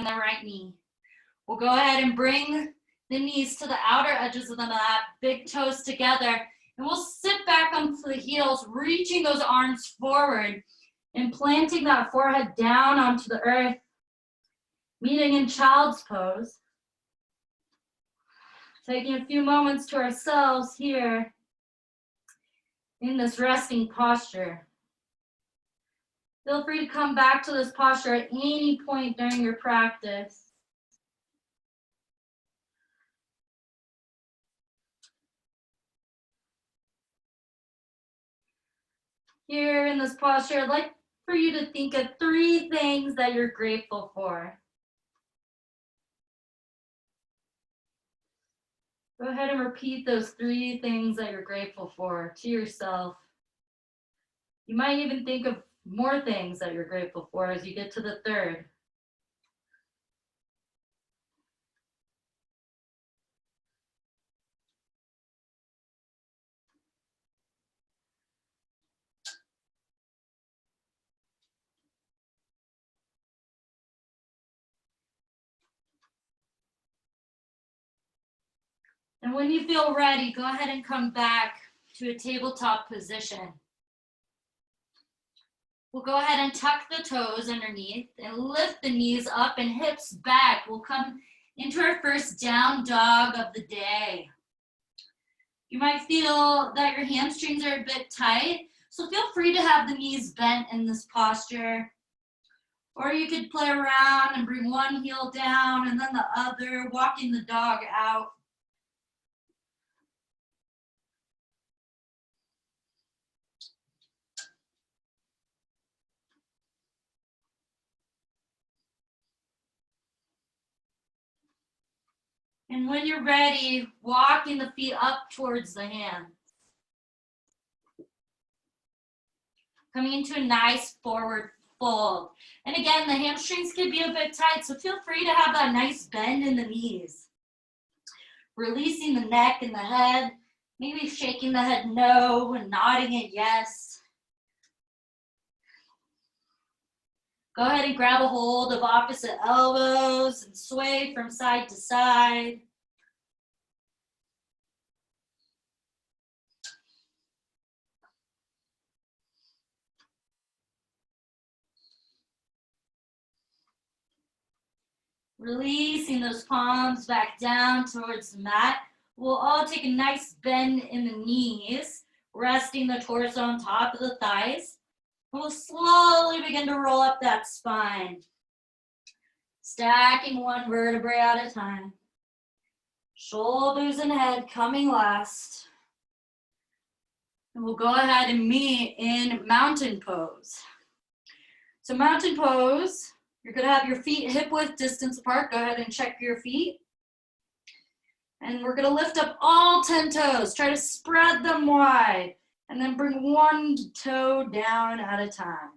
the right knee. We'll go ahead and bring the knees to the outer edges of the mat, big toes together, and we'll sit back onto the heels, reaching those arms forward and planting that forehead down onto the earth, meeting in child's pose. Taking a few moments to ourselves here in this resting posture. Feel free to come back to this posture at any point during your practice. Here in this posture, I'd like for you to think of 3 things that you're grateful for. Go ahead and repeat those 3 things that you're grateful for to yourself. You might even think of more things that you're grateful for as you get to the 3rd. And when you feel ready, go ahead and come back to a tabletop position. We'll go ahead and tuck the toes underneath and lift the knees up and hips back. We'll come into our first down dog of the day. You might feel that your hamstrings are a bit tight, so feel free to have the knees bent in this posture. Or you could play around and bring one heel down and then the other, walking the dog out. And when you're ready, walking the feet up towards the hands. Coming into a nice forward fold. And again, the hamstrings can be a bit tight, so feel free to have that nice bend in the knees. Releasing the neck and the head, maybe shaking the head no and nodding it yes. Go ahead and grab a hold of opposite elbows and sway from side to side. Releasing those palms back down towards the mat. We'll all take a nice bend in the knees, resting the torso on top of the thighs. We'll slowly begin to roll up that spine, stacking one vertebrae at a time. Shoulders and head coming last. And we'll go ahead and meet in mountain pose. So mountain pose, you're gonna have your feet hip-width distance apart. Go ahead and check your feet. And we're gonna lift up all 10 toes. Try to spread them wide. And then bring one toe down at a time.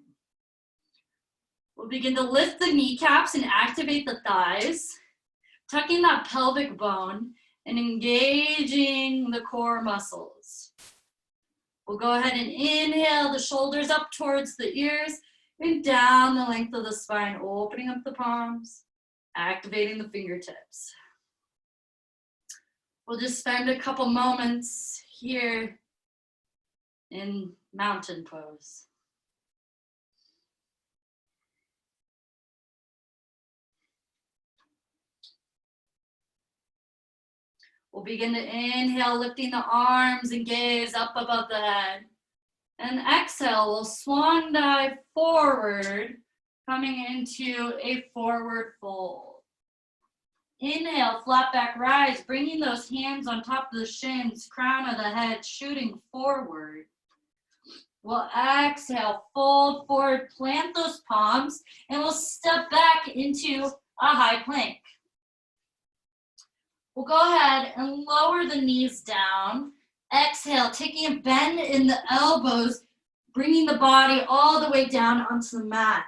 We'll begin to lift the kneecaps and activate the thighs, tucking that pelvic bone and engaging the core muscles. We'll go ahead and inhale the shoulders up towards the ears and down the length of the spine, opening up the palms, activating the fingertips. We'll just spend a couple moments here in mountain pose. We'll begin to inhale, lifting the arms and gaze up above the head. And exhale, we'll swan dive forward, coming into a forward fold. Inhale, flat back rise, bringing those hands on top of the shins, crown of the head, shooting forward. We'll exhale, fold forward, plant those palms, and we'll step back into a high plank. We'll go ahead and lower the knees down. Exhale, taking a bend in the elbows, bringing the body all the way down onto the mat.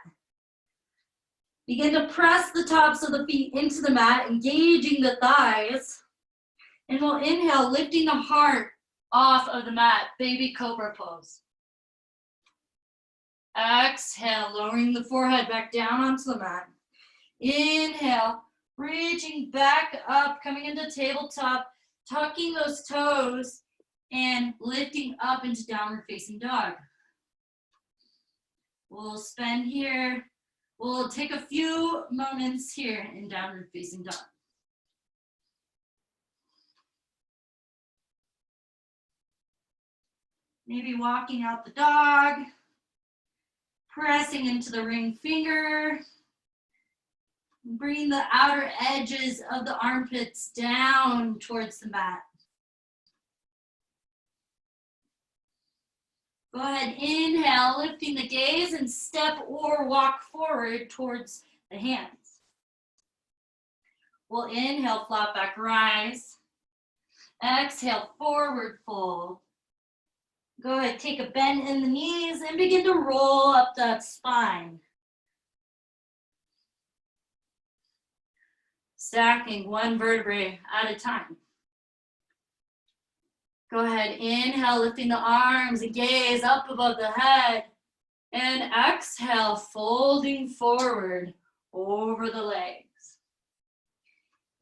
Begin to press the tops of the feet into the mat, engaging the thighs. And we'll inhale, lifting the heart off of the mat, baby cobra pose. Exhale, lowering the forehead back down onto the mat. Inhale, reaching back up, coming into tabletop, tucking those toes and lifting up into downward facing dog. We'll spend here, we'll take a few moments here in downward facing dog. Maybe walking out the dog, pressing into the ring finger, bringing the outer edges of the armpits down towards the mat. Go ahead, inhale, lifting the gaze and step or walk forward towards the hands. We'll inhale, flat back, rise. Exhale, forward fold. Go ahead, take a bend in the knees and begin to roll up that spine. Stacking one vertebrae at a time. Go ahead, inhale, lifting the arms and gaze up above the head. And exhale, folding forward over the legs.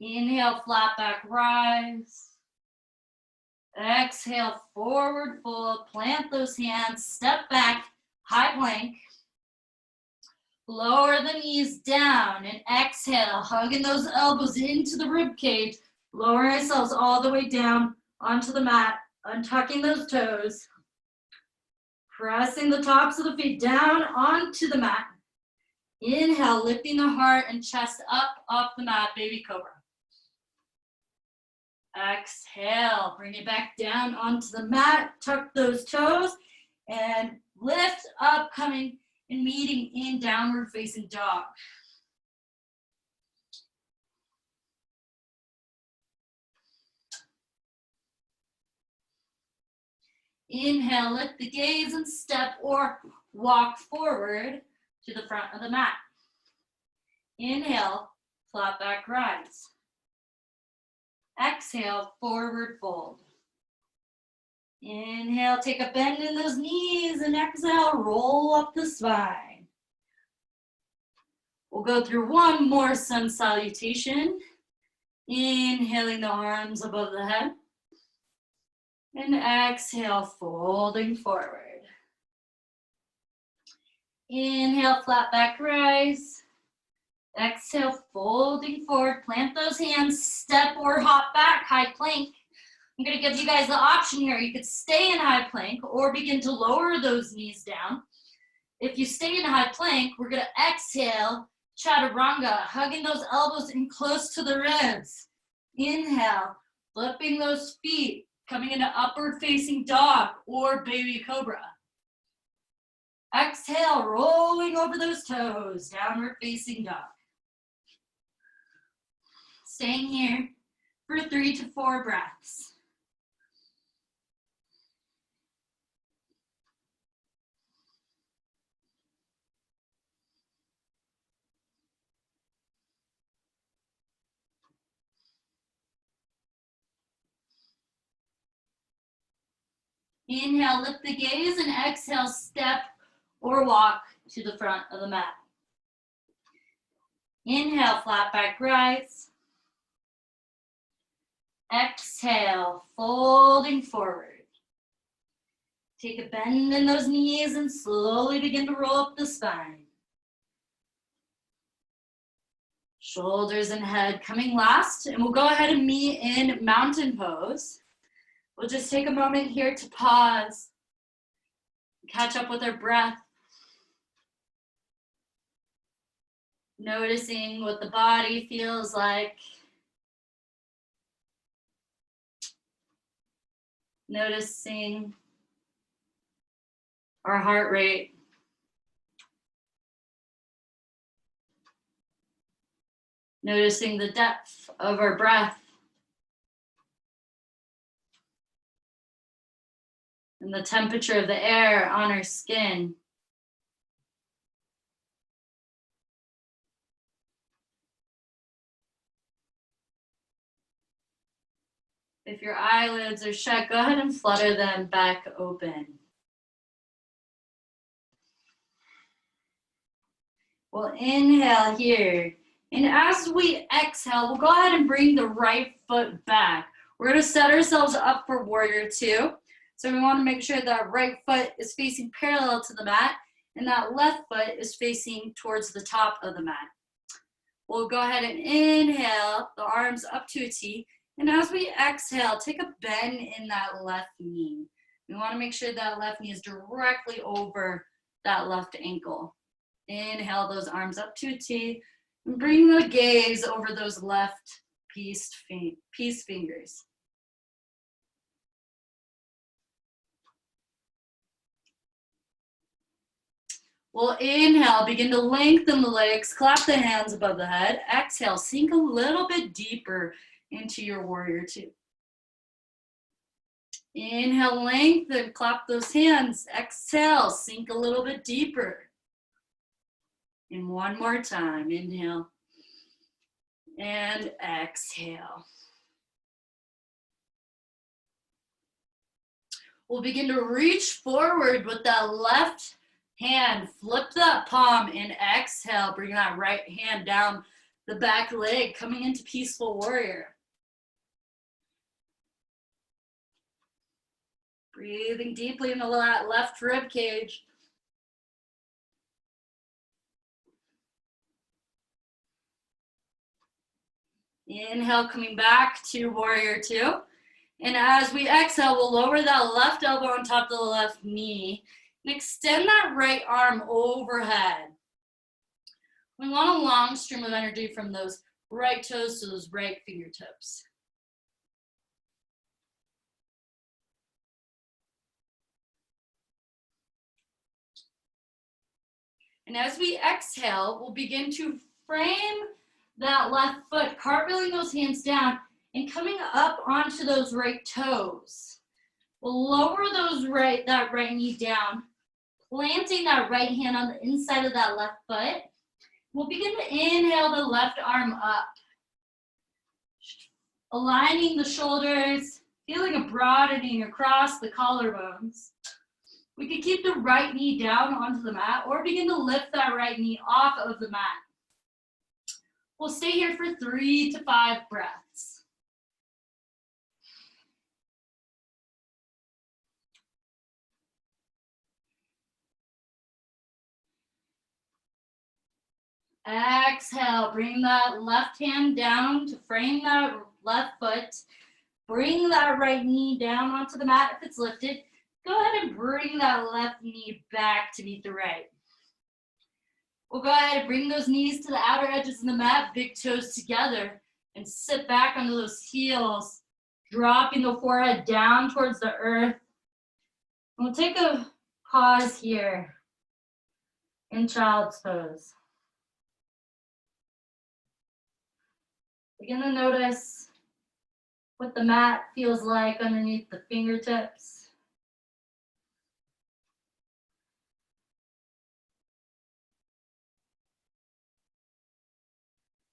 Inhale, flat back, rise. Exhale, forward fold, plant those hands, step back, high plank. Lower the knees down and exhale, hugging those elbows into the rib cage. Lower ourselves all the way down onto the mat, untucking those toes. Pressing the tops of the feet down onto the mat. Inhale, lifting the heart and chest up off the mat, baby cobra. Exhale, bring it back down onto the mat, tuck those toes, and lift up, coming and meeting in downward facing dog. Inhale, lift the gaze and step or walk forward to the front of the mat. Inhale, flat back, rise. Exhale, forward fold. Inhale, take a bend in those knees and exhale, roll up the spine. We'll go through one more sun salutation. Inhaling the arms above the head. And exhale, folding forward. Inhale, flat back, rise. Exhale, folding forward, plant those hands, step or hop back, high plank. I'm gonna give you guys the option here. You could stay in high plank or begin to lower those knees down. If you stay in high plank, we're gonna exhale, chaturanga, hugging those elbows in close to the ribs. Inhale, flipping those feet, coming into upward facing dog or baby cobra. Exhale, rolling over those toes, downward facing dog. Staying here for 3 to 4 breaths. Inhale, lift the gaze, and exhale, step or walk to the front of the mat. Inhale, flat back, rise. Exhale, folding forward. Take a bend in those knees and slowly begin to roll up the spine. Shoulders and head coming last, and we'll go ahead and meet in mountain pose. We'll just take a moment here to pause, catch up with our breath. Noticing what the body feels like. Noticing our heart rate. Noticing the depth of our breath. And the temperature of the air on our skin. If your eyelids are shut, go ahead and flutter them back open. We'll inhale here, And as we exhale, we'll go ahead and bring the right foot back. We're gonna set ourselves up for warrior two. So we wanna make sure that right foot is facing parallel to the mat and that left foot is facing towards the top of the mat. We'll go ahead and inhale, the arms up to a T. And as we exhale, take a bend in that left knee. We wanna make sure that left knee is directly over that left ankle. Inhale those arms up to a T. And bring the gaze over those left peace fingers. We'll inhale, begin to lengthen the legs, clap the hands above the head. Exhale, sink a little bit deeper into your warrior two. Inhale, lengthen, clap those hands. Exhale, sink a little bit deeper. And one more time, inhale and exhale. We'll begin to reach forward with that left hand, flip that palm and exhale, bring that right hand down the back leg, coming into peaceful warrior. Breathing deeply into that left rib cage. Inhale, coming back to warrior two. And as we exhale, we'll lower that left elbow on top of the left knee and extend that right arm overhead. We want a long stream of energy from those right toes to those right fingertips. And as we exhale, we'll begin to frame that left foot, cartwheeling those hands down and coming up onto those right toes. We'll lower that right knee down, planting that right hand on the inside of that left foot. We'll begin to inhale the left arm up. Aligning the shoulders, feeling a broadening across the collarbones. We can keep the right knee down onto the mat or begin to lift that right knee off of the mat. We'll stay here for 3 to 5 breaths. Exhale, bring that left hand down to frame that left foot. Bring that right knee down onto the mat if it's lifted. Go ahead and bring that left knee back to meet the right. We'll go ahead and bring those knees to the outer edges of the mat, big toes together, and sit back onto those heels, dropping the forehead down towards the earth. And we'll take a pause here in child's pose. Begin to notice what the mat feels like underneath the fingertips.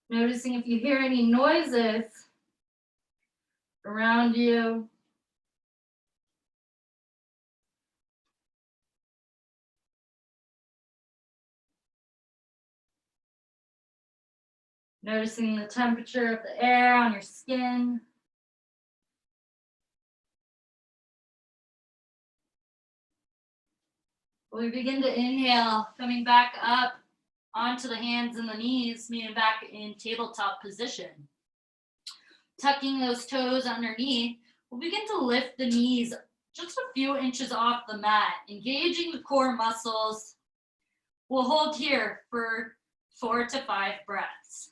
Noticing if you hear any noises around you. Noticing the temperature of the air on your skin. We begin to inhale, coming back up onto the hands and the knees, meeting back in tabletop position. Tucking those toes underneath, we'll begin to lift the knees just a few inches off the mat, engaging the core muscles. We'll hold here for 4 to 5 breaths.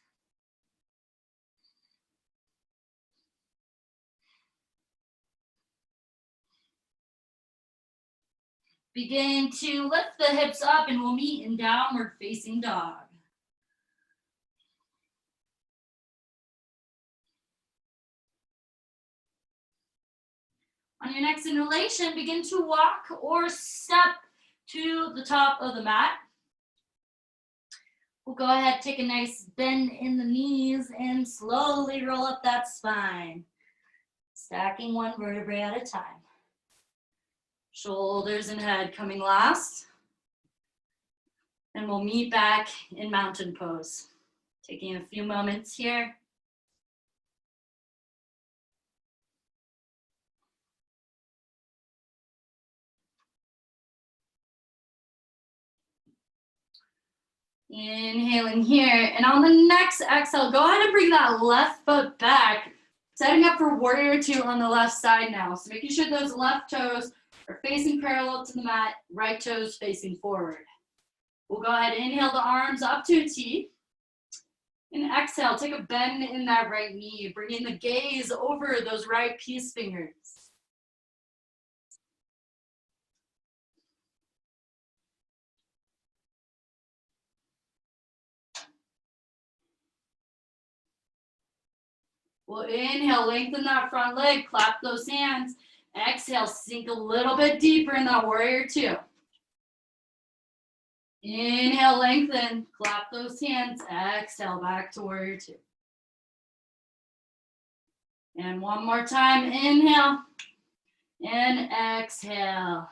Begin to lift the hips up and we'll meet in downward facing dog. On your next inhalation, begin to walk or step to the top of the mat. We'll go ahead, take a nice bend in the knees and slowly roll up that spine, stacking one vertebrae at a time. Shoulders and head coming last. And we'll meet back in mountain pose. Taking a few moments here. Inhaling here, and on the next exhale, go ahead and bring that left foot back, setting up for warrior two on the left side now. So making sure those left toes are facing parallel to the mat, right toes facing forward. We'll go ahead and inhale the arms up to a T, and exhale, take a bend in that right knee, bringing the gaze over those right peace fingers. We'll inhale, lengthen that front leg, clap those hands. Exhale, sink a little bit deeper in that warrior two. Inhale, lengthen, clap those hands. Exhale, back to warrior two. And one more time, inhale and exhale.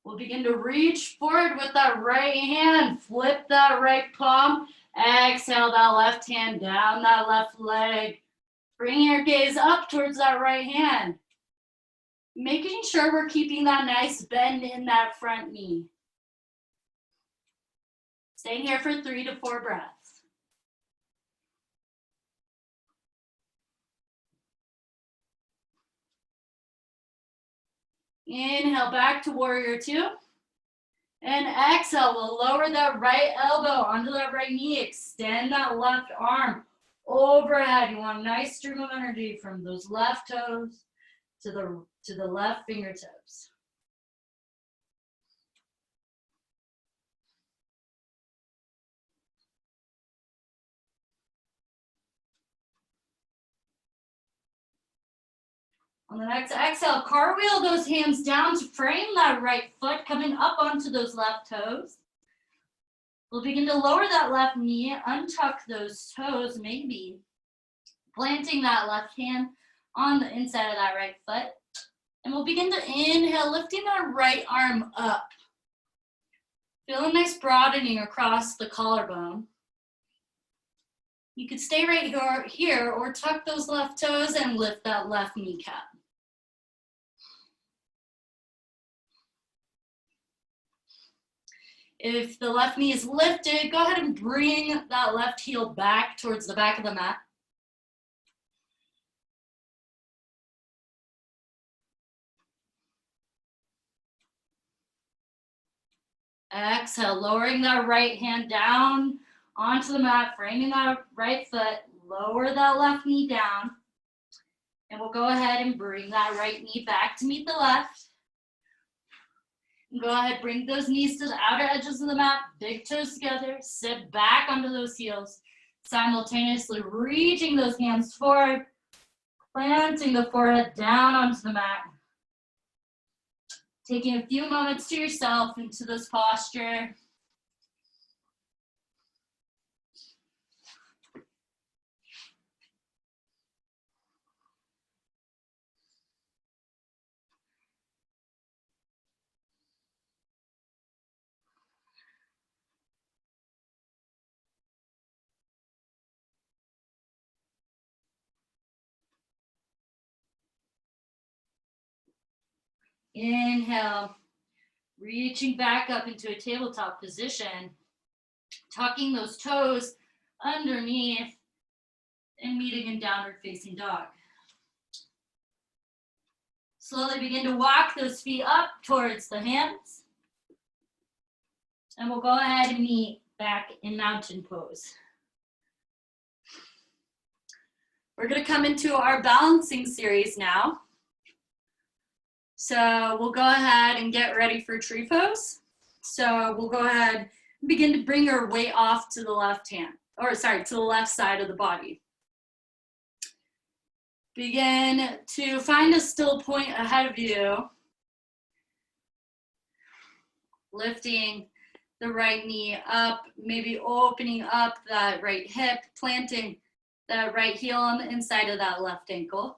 We'll begin to reach forward with that right hand. Flip that right palm. Exhale that left hand down that left leg. Bring your gaze up towards that right hand. Making sure we're keeping that nice bend in that front knee. Staying here for 3 to 4 breaths. Inhale back to warrior two. And exhale, we'll lower that right elbow onto that right knee. Extend that left arm overhead. You want a nice stream of energy from those left toes to the left fingertips. On the next exhale, cartwheel those hands down to frame that right foot, coming up onto those left toes. We'll begin to lower that left knee, untuck those toes, maybe planting that left hand on the inside of that right foot. And we'll begin to inhale, lifting that right arm up. Feel a nice broadening across the collarbone. You could stay right here or tuck those left toes and lift that left kneecap. If the left knee is lifted, go ahead and bring that left heel back towards the back of the mat. Exhale, lowering that right hand down onto the mat, framing that right foot, lower that left knee down. And we'll go ahead and bring that right knee back to meet the left. Go ahead, bring those knees to the outer edges of the mat, big toes together, sit back onto those heels, simultaneously reaching those hands forward, planting the forehead down onto the mat. Taking a few moments to yourself into this posture. Inhale, reaching back up into a tabletop position, tucking those toes underneath and meeting in downward facing dog. Slowly begin to walk those feet up towards the hands. And we'll go ahead and meet back in mountain pose. We're going to come into our balancing series now. So we'll go ahead and get ready for tree pose. So we'll go ahead and begin to bring our weight off to the left hand, or sorry, to the left side of the body. Begin to find a still point ahead of you. Lifting the right knee up, maybe opening up that right hip, planting that right heel on the inside of that left ankle.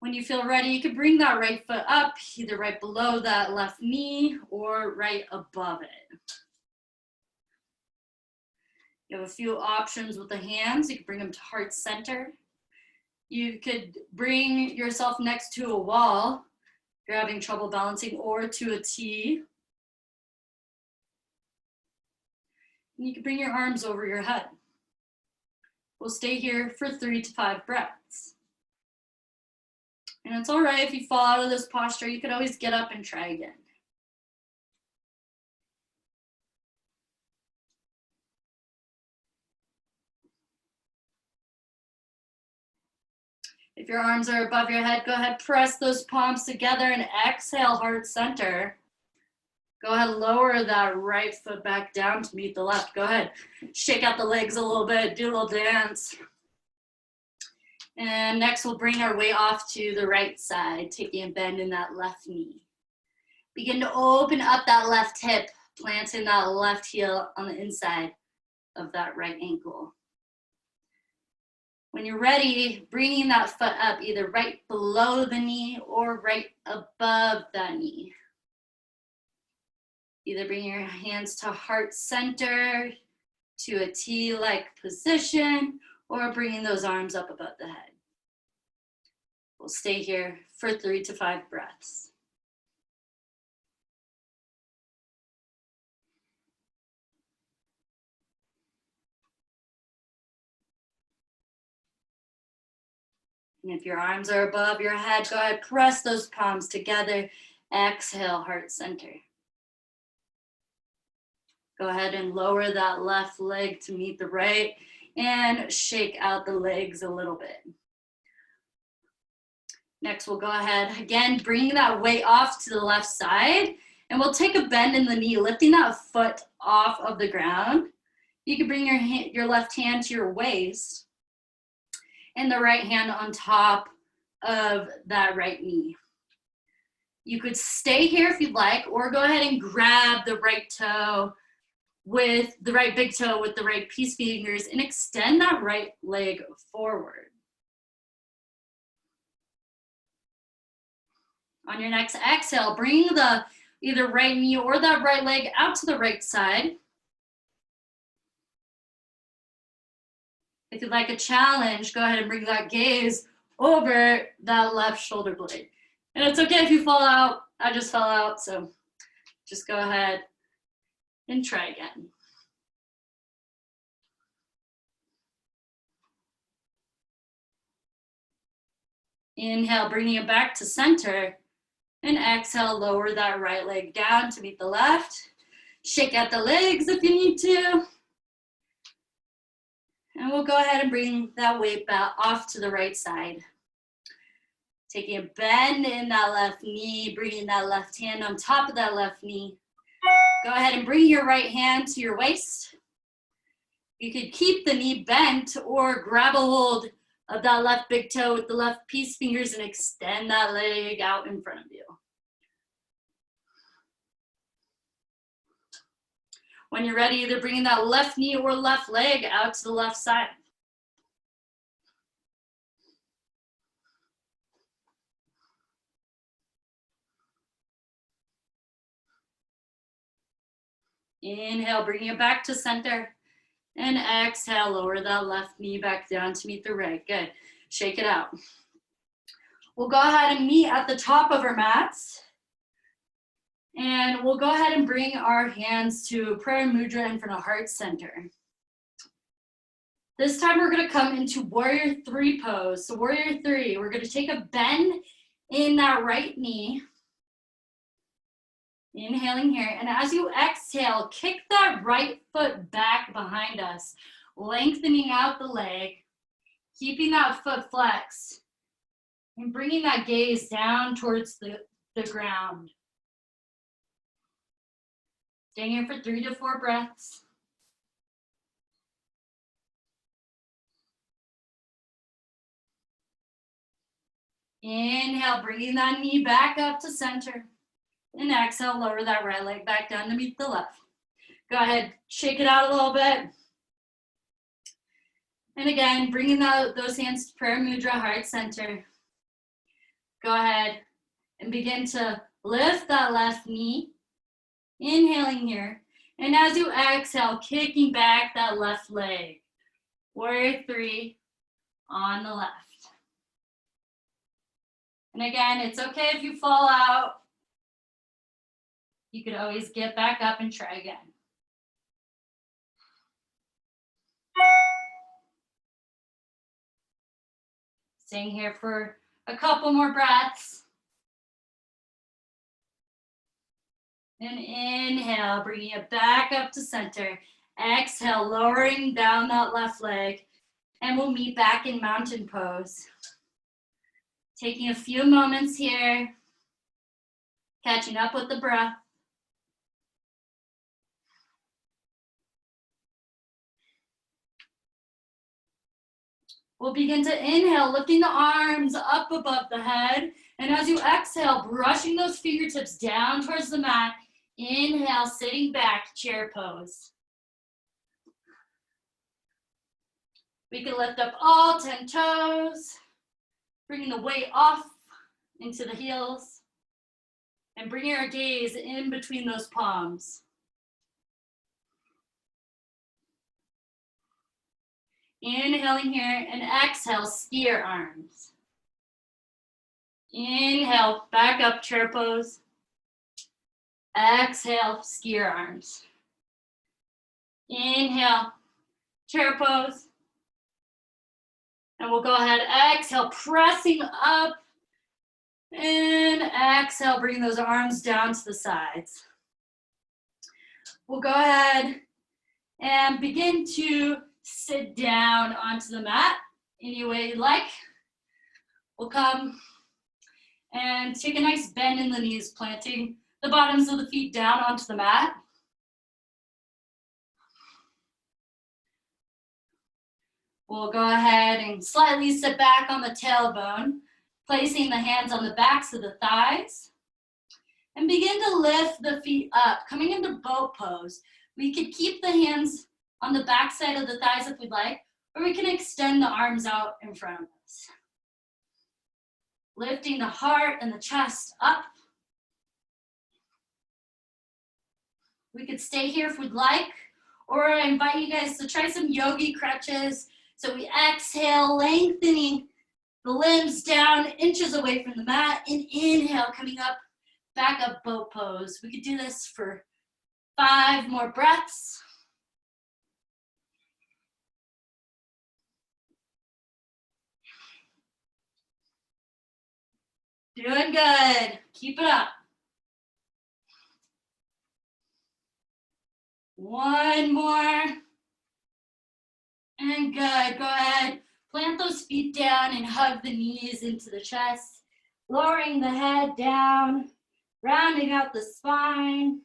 When you feel ready, you can bring that right foot up, either right below that left knee or right above it. You have a few options with the hands. You can bring them to heart center. You could bring yourself next to a wall if you're having trouble balancing, or to a T. And you can bring your arms over your head. We'll stay here for 3 to 5 breaths. And it's all right if you fall out of this posture, you could always get up and try again. If your arms are above your head, go ahead, press those palms together and exhale, heart center. Go ahead, lower that right foot back down to meet the left. Go ahead, shake out the legs a little bit, do a little dance. And next we'll bring our weight off to the right side, taking a bend in that left knee. Begin to open up that left hip, planting that left heel on the inside of that right ankle. When you're ready, bringing that foot up, either right below the knee or right above that knee. Either bring your hands to heart center, to a T-like position, or bringing those arms up above the head. We'll stay here for 3 to 5 breaths. And if your arms are above your head, go ahead, press those palms together. Exhale, heart center. Go ahead and lower that left leg to meet the right and shake out the legs a little bit. Next, we'll go ahead, again, bring that weight off to the left side, and we'll take a bend in the knee, lifting that foot off of the ground. You can bring your left hand to your waist and the right hand on top of that right knee. You could stay here if you'd like, or go ahead and grab the right toe with the right big toe with the right peace fingers and extend that right leg forward. On your next exhale, bring the either right knee or that right leg out to the right side. If you'd like a challenge, go ahead and bring that gaze over that left shoulder blade. And it's okay if you fall out. I just fell out, so just go ahead and try again. Inhale, bringing it back to center. And exhale, lower that right leg down to meet the left. Shake out the legs if you need to. And we'll go ahead and bring that weight back off to the right side. Taking a bend in that left knee, bringing that left hand on top of that left knee. Go ahead and bring your right hand to your waist. You could keep the knee bent or grab a hold of that left big toe with the left peace fingers and extend that leg out in front of you. When you're ready, either bringing that left knee or left leg out to the left side. Inhale, bringing it back to center. And exhale, lower that left knee back down to meet the right. Good. Shake it out. We'll go ahead and meet at the top of our mats. And we'll go ahead and bring our hands to prayer mudra in front of heart center. This time we're going to come into warrior 3 pose. So warrior 3, we're going to take a bend in that right knee. Inhaling here, and as you exhale, kick that right foot back behind us, lengthening out the leg, keeping that foot flexed, and bringing that gaze down towards the ground. Staying here for 3 to 4 breaths. Inhale, bringing that knee back up to center. And exhale, lower that right leg back down to meet the left. Go ahead, shake it out a little bit. And again, bringing those hands to prayer mudra, heart center. go ahead and begin to lift that left knee. Inhaling here. And as you exhale, kicking back that left leg. Warrior 3 on the left. And again, it's okay if you fall out. You could always get back up and try again. Staying here for a couple more breaths. And inhale, bringing it back up to center. Exhale, lowering down that left leg. And we'll meet back in mountain pose. Taking a few moments here. Catching up with the breath. We'll begin to inhale, lifting the arms up above the head. And as you exhale, brushing those fingertips down towards the mat. Inhale, sitting back, chair pose. We can lift up all 10 toes, bringing the weight off into the heels, and bringing our gaze in between those palms. Inhaling here and exhale, skier arms. Inhale, back up, chair pose. Exhale, skier arms. Inhale, chair pose. And we'll go ahead, exhale, pressing up. And exhale, bring those arms down to the sides. We'll go ahead and begin to sit down onto the mat any way you like. We'll come and take a nice bend in the knees, planting the bottoms of the feet down onto the mat. We'll go ahead and slightly sit back on the tailbone, placing the hands on the backs of the thighs. And begin to lift the feet up, coming into boat pose. We could keep the hands on the back side of the thighs if we'd like, or we can extend the arms out in front of us. Lifting the heart and the chest up. We could stay here if we'd like, or I invite you guys to try some yogi crutches. So we exhale, lengthening the limbs down inches away from the mat, and inhale, coming up, back up boat pose. We could do this for 5 more breaths. Doing good. Keep it up. 1 more. And good. Go ahead. Plant those feet down and hug the knees into the chest. Lowering the head down. Rounding out the spine.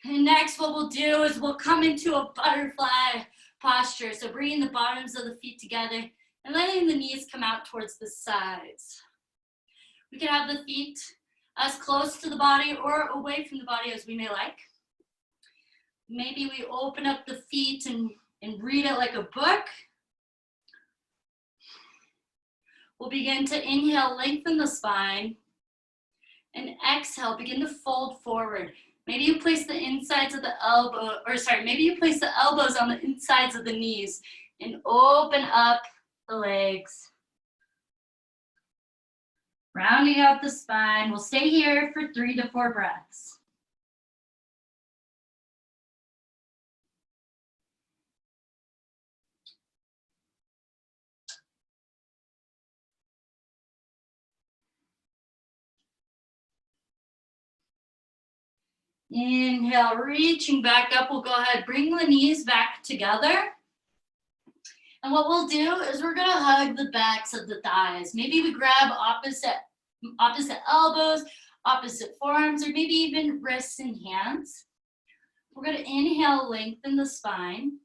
And next what we'll do is we'll come into a butterfly posture. So bringing the bottoms of the feet together and letting the knees come out towards the sides. We can have the feet as close to the body or away from the body as we may like. Maybe we open up the feet and read it like a book. We'll begin to inhale, lengthen the spine, and exhale, begin to fold forward. Maybe you place the insides of the maybe you place the elbows on the insides of the knees and open up the legs. Rounding out the spine. We'll stay here for 3 to 4 breaths. Inhale, reaching back up. We'll go ahead, bring the knees back together. And what we'll do is we're gonna hug the backs of the thighs. Maybe we grab opposite elbows, opposite forearms, or maybe even wrists and hands. We're gonna inhale, lengthen the spine.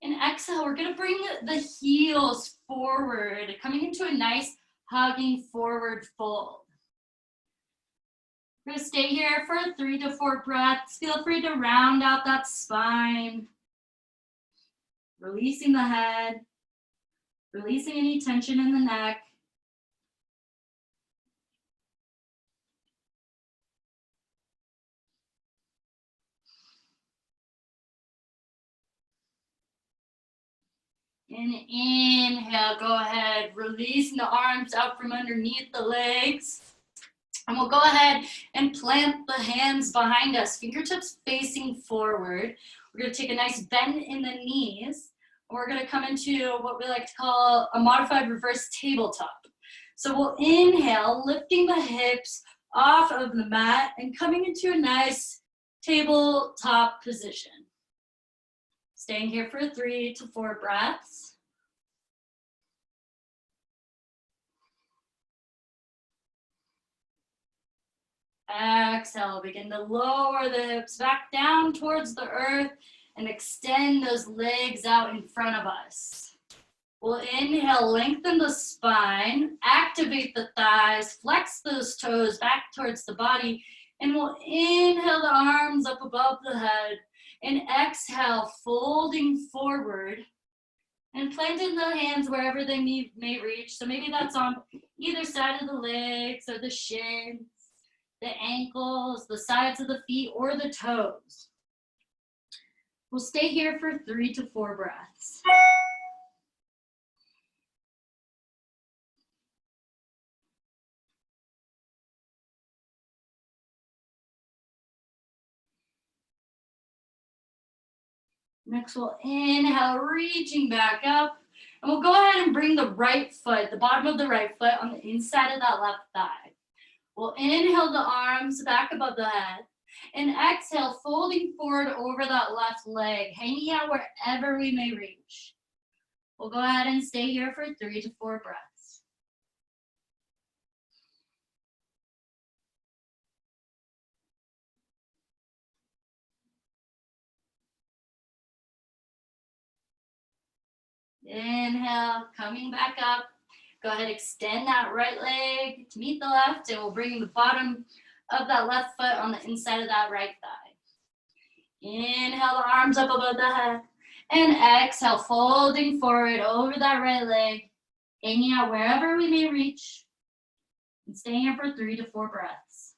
And exhale, we're gonna bring the heels forward, coming into a nice hugging forward fold. We're gonna stay here for 3 to 4 breaths. Feel free to round out that spine. Releasing the head, releasing any tension in the neck. And inhale, go ahead, releasing the arms out from underneath the legs. And we'll go ahead and plant the hands behind us, fingertips facing forward. We're gonna take a nice bend in the knees. We're gonna come into what we like to call a modified reverse tabletop. So we'll inhale, lifting the hips off of the mat and coming into a nice tabletop position. Staying here for 3 to 4 breaths. Exhale, begin to lower the hips back down towards the earth and extend those legs out in front of us. We'll inhale, lengthen the spine, activate the thighs, flex those toes back towards the body, and we'll inhale the arms up above the head. And exhale, folding forward and planting the hands wherever they may reach. So maybe that's on either side of the legs or the shins, the ankles, the sides of the feet, or the toes. We'll stay here for 3 to 4 breaths. Next, we'll inhale, reaching back up. And we'll go ahead and bring the right foot, the bottom of the right foot, on the inside of that left thigh. We'll inhale the arms back above the head. And exhale, folding forward over that left leg, hanging out wherever we may reach. We'll go ahead and stay here for 3 to 4 breaths. Inhale, coming back up. Go ahead, extend that right leg to meet the left, and we'll bring the bottom of that left foot on the inside of that right thigh. Inhale, the arms up above the head. And exhale, folding forward over that right leg, hanging out wherever we may reach. And staying here for 3 to 4 breaths.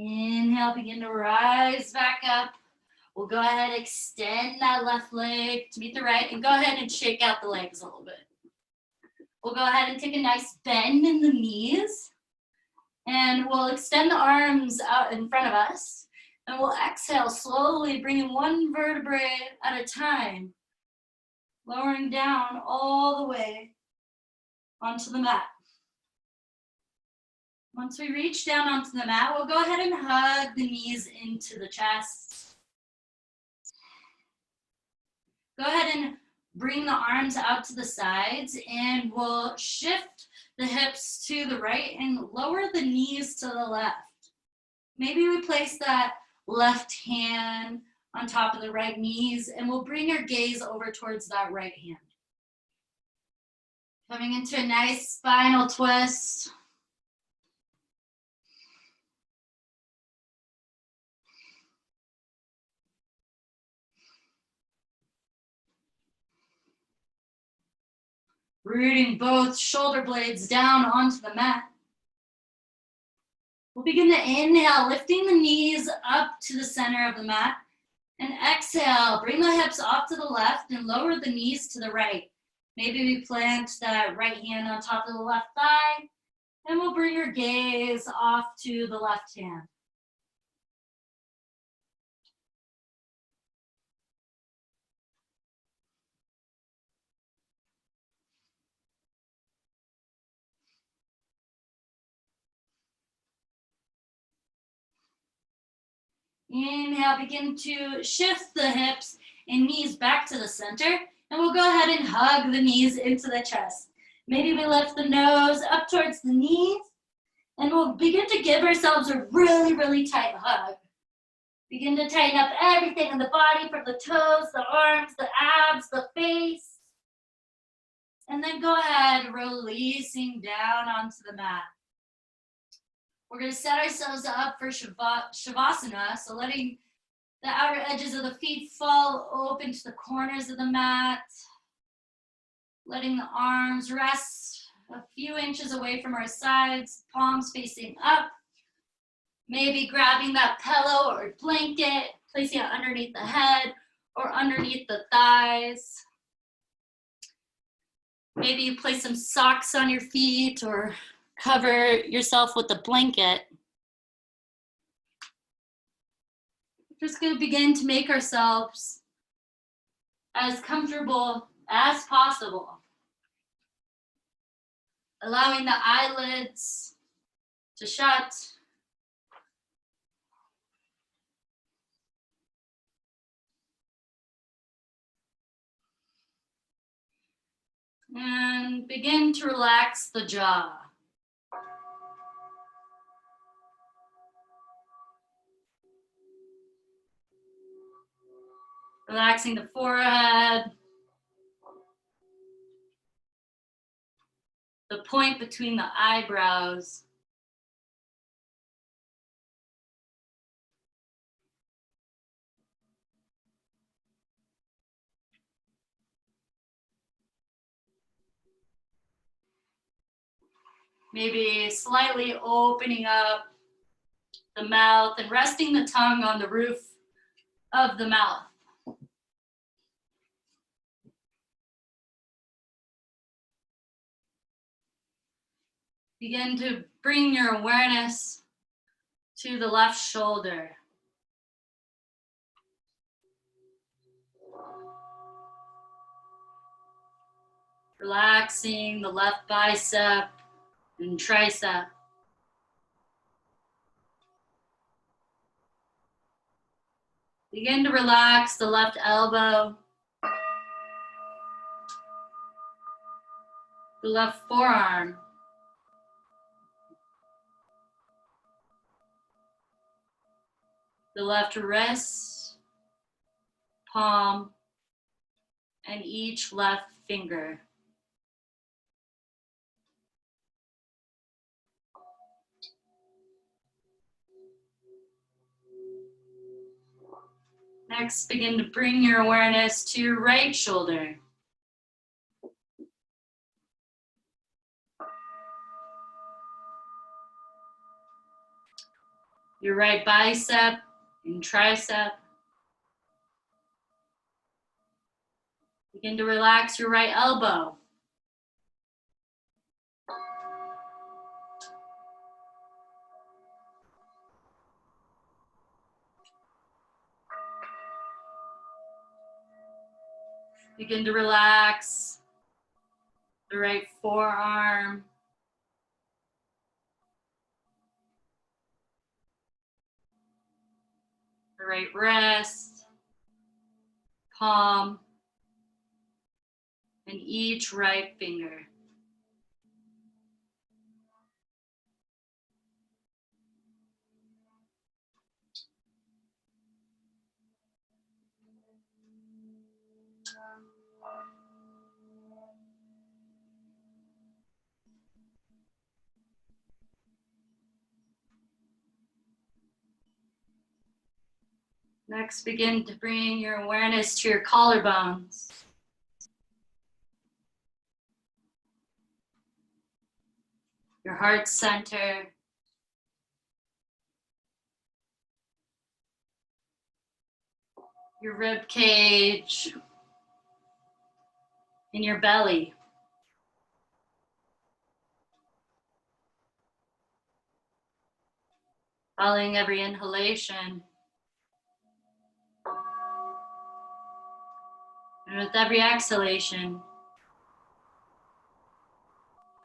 Inhale, begin to rise back up. We'll go ahead, extend that left leg to meet the right, and go ahead and shake out the legs a little bit. We'll go ahead and take a nice bend in the knees, and we'll extend the arms out in front of us, and we'll exhale, slowly bringing one vertebrae at a time, lowering down all the way onto the mat. Once we reach down onto the mat, we'll go ahead and hug the knees into the chest. Go ahead and bring the arms out to the sides, and we'll shift the hips to the right and lower the knees to the left. Maybe we place that left hand on top of the right knees, and we'll bring our gaze over towards that right hand. Coming into a nice spinal twist. Rooting both shoulder blades down onto the mat. We'll begin to inhale, lifting the knees up to the center of the mat. And exhale, bring the hips off to the left and lower the knees to the right. Maybe we plant that right hand on top of the left thigh, and we'll bring your gaze off to the left hand. Inhale, begin to shift the hips and knees back to the center. And we'll go ahead and hug the knees into the chest. Maybe we lift the nose up towards the knees. And we'll begin to give ourselves a really, really tight hug. Begin to tighten up everything in the body, from the toes, the arms, the abs, the face. And then go ahead, releasing down onto the mat. We're going to set ourselves up for Shavasana, so letting the outer edges of the feet fall open to the corners of the mat, letting the arms rest a few inches away from our sides, palms facing up, maybe grabbing that pillow or blanket, placing it underneath the head or underneath the thighs. Maybe you place some socks on your feet or cover yourself with a blanket. We're just going to begin to make ourselves as comfortable as possible. Allowing the eyelids to shut. And begin to relax the jaw. Relaxing the forehead, the point between the eyebrows. Maybe slightly opening up the mouth and resting the tongue on the roof of the mouth. Begin to bring your awareness to the left shoulder. Relaxing the left bicep and tricep. Begin to relax the left elbow, the left forearm, the left wrist, palm, and each left finger. Next, begin to bring your awareness to your right shoulder. Your right bicep and tricep. Begin to relax your right elbow. Begin to relax the right forearm. The right wrist, palm, and each right finger. Next, begin to bring your awareness to your collarbones. Your heart center. Your rib cage. And your belly. Following every inhalation. And with every exhalation,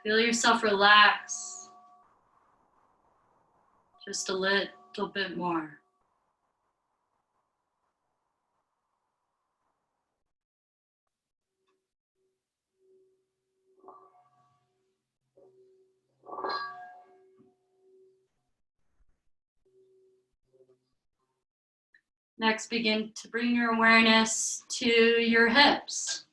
feel yourself relax just a little bit more. Next, begin to bring your awareness to your hips.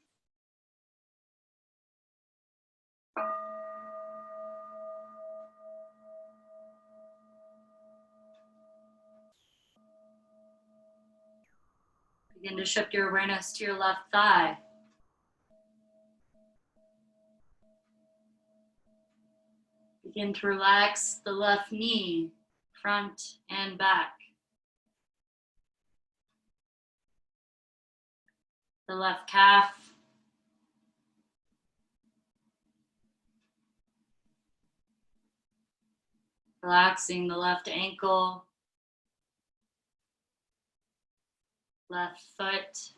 Begin to shift your awareness to your left thigh. Begin to relax the left knee, front and back. The left calf. Relaxing the left ankle, left foot,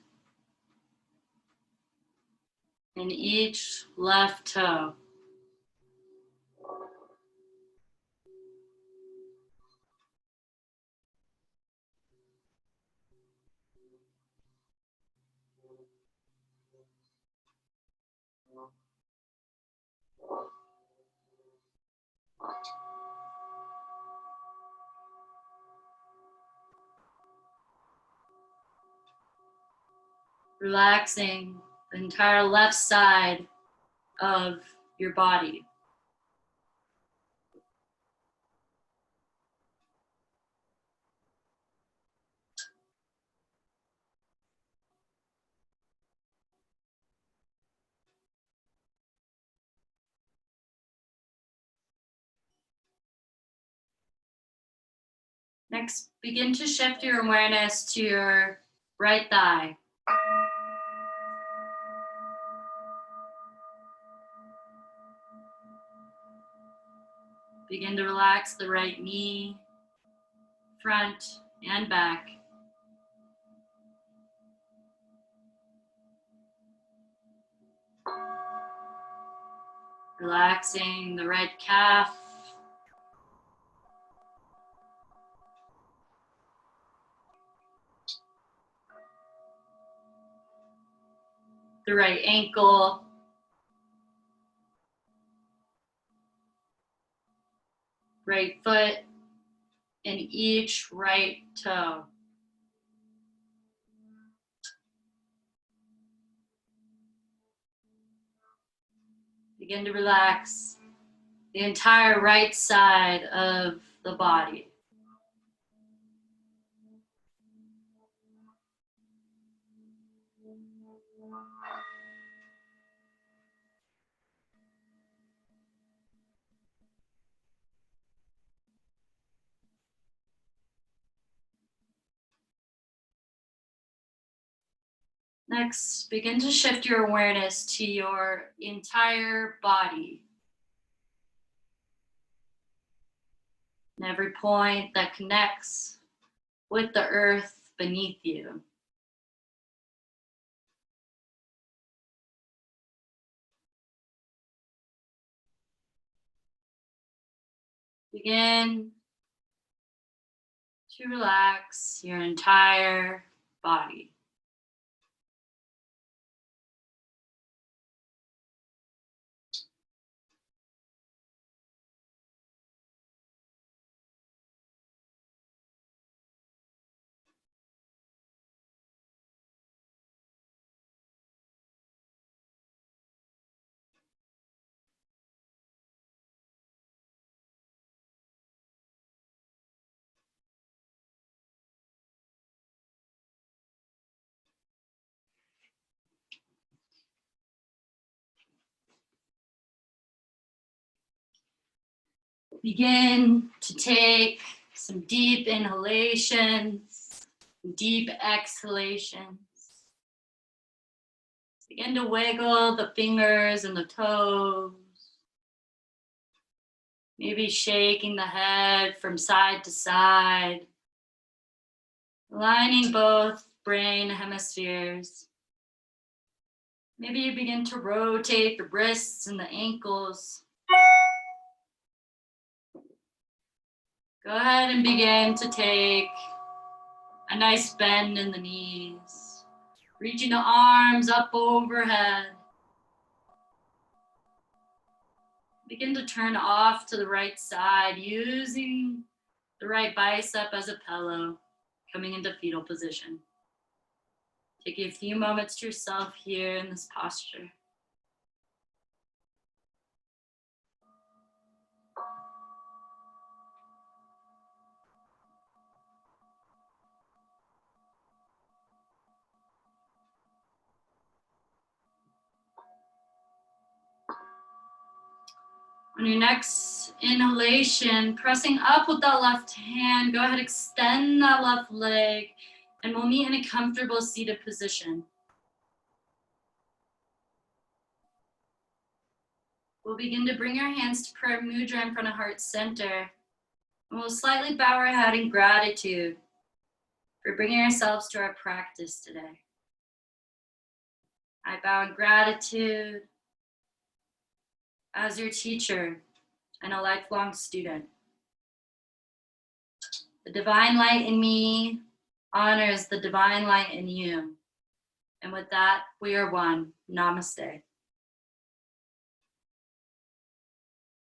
and each left toe. Relaxing the entire left side of your body. Next, begin to shift your awareness to your right thigh. Begin to relax the right knee, front and back. Relaxing the right calf. The right ankle. Right foot and each right toe. Begin to relax the entire right side of the body. Next, begin to shift your awareness to your entire body. And every point that connects with the earth beneath you. Begin to relax your entire body. Begin to take some deep inhalations, deep exhalations. Begin to wiggle the fingers and the toes. Maybe shaking the head from side to side. Aligning both brain hemispheres. Maybe you begin to rotate the wrists and the ankles. Go ahead and begin to take a nice bend in the knees. Reaching the arms up overhead. Begin to turn off to the right side, using the right bicep as a pillow, coming into fetal position. Take a few moments to yourself here in this posture. On your next inhalation, pressing up with that left hand, go ahead, extend that left leg, and we'll meet in a comfortable seated position. We'll begin to bring our hands to prayer mudra in front of heart center. And we'll slightly bow our head in gratitude for bringing ourselves to our practice today. I bow in gratitude as your teacher and a lifelong student. The divine light in me honors the divine light in you. And with that, we are one. Namaste.